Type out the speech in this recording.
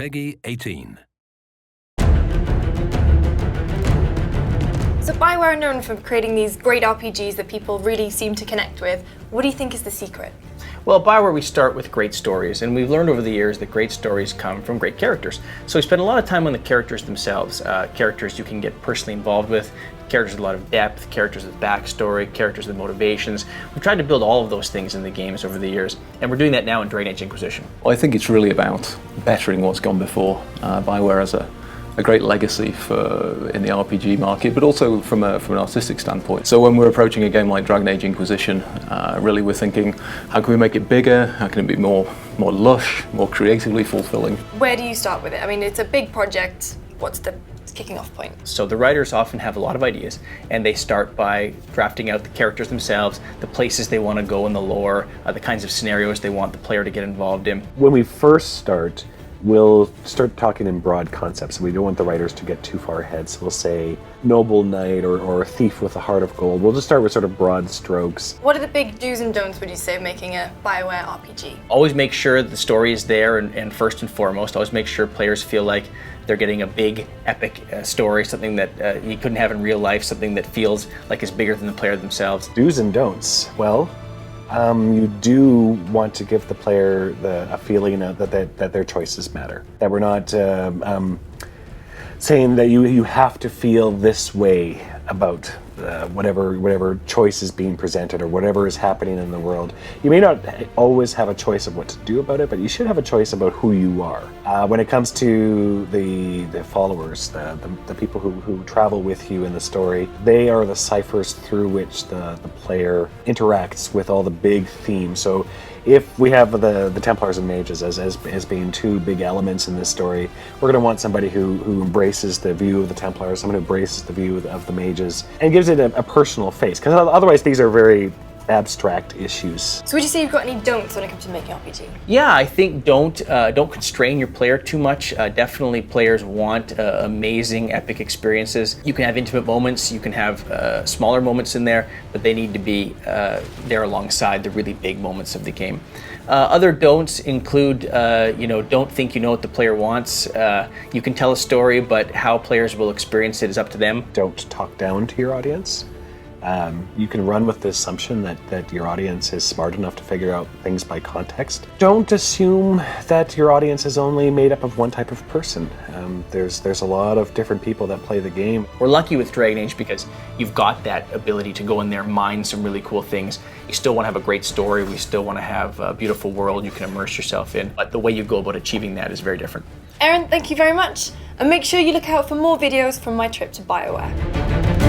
Peggy 18. So BioWare are known for creating these great RPGs that people really seem to connect with. What do you think is the secret? Well, at BioWare we start with great stories, and we've learned over the years that great stories come from great characters. So we spend a lot of time on the characters themselves, characters you can get personally involved with, characters with a lot of depth, characters with backstory, characters with motivations. We've tried to build all of those things in the games over the years, and we're doing that now in Dragon Age Inquisition. Well, I think it's really about bettering what's gone before. BioWare has a great legacy in the RPG market, but also from an artistic standpoint. So when we're approaching a game like Dragon Age Inquisition, really we're thinking, how can we make it bigger? How can it be more lush, more creatively fulfilling? Where do you start with it? I mean, it's a big project. What's the kicking off point? So the writers often have a lot of ideas, and they start by drafting out the characters themselves, the places they want to go in the lore, the kinds of scenarios they want the player to get involved in. When we first start, we'll start talking in broad concepts. We don't want the writers to get too far ahead, so we'll say noble knight or a thief with a heart of gold. We'll just start with sort of broad strokes. What are the big do's and don'ts, would you say, of making a BioWare RPG? Always make sure the story is there, and first and foremost, always make sure players feel like they're getting a big, epic story, something that you couldn't have in real life, something that feels like it's bigger than the player themselves. Do's and don'ts. Well, you do want to give the player a feeling that their choices matter. That we're not saying that you have to feel this way about whatever choice is being presented or whatever is happening in the world. You may not always have a choice of what to do about it, but you should have a choice about who you are. When it comes to the followers, the people who travel with you in the story, they are the ciphers through which the player interacts with all the big themes. So if we have the Templars and Mages as being two big elements in this story, we're going to want somebody who embraces the view of the Templars, someone who embraces the view of the Mages, and gives it a personal face, because otherwise these are very abstract issues. So would you say you've got any don'ts when it comes to making RPG? Yeah, I think don't constrain your player too much. Definitely players want amazing, epic experiences. You can have intimate moments, you can have smaller moments in there, but they need to be there alongside the really big moments of the game. Other don'ts include, don't think you know what the player wants. You can tell a story, but how players will experience it is up to them. Don't talk down to your audience. You can run with the assumption that your audience is smart enough to figure out things by context. Don't assume that your audience is only made up of one type of person. There's a lot of different people that play the game. We're lucky with Dragon Age because you've got that ability to go in there, mine some really cool things. You still want to have a great story, we still want to have a beautiful world you can immerse yourself in, but the way you go about achieving that is very different. Aaron, thank you very much. And make sure you look out for more videos from my trip to BioWare.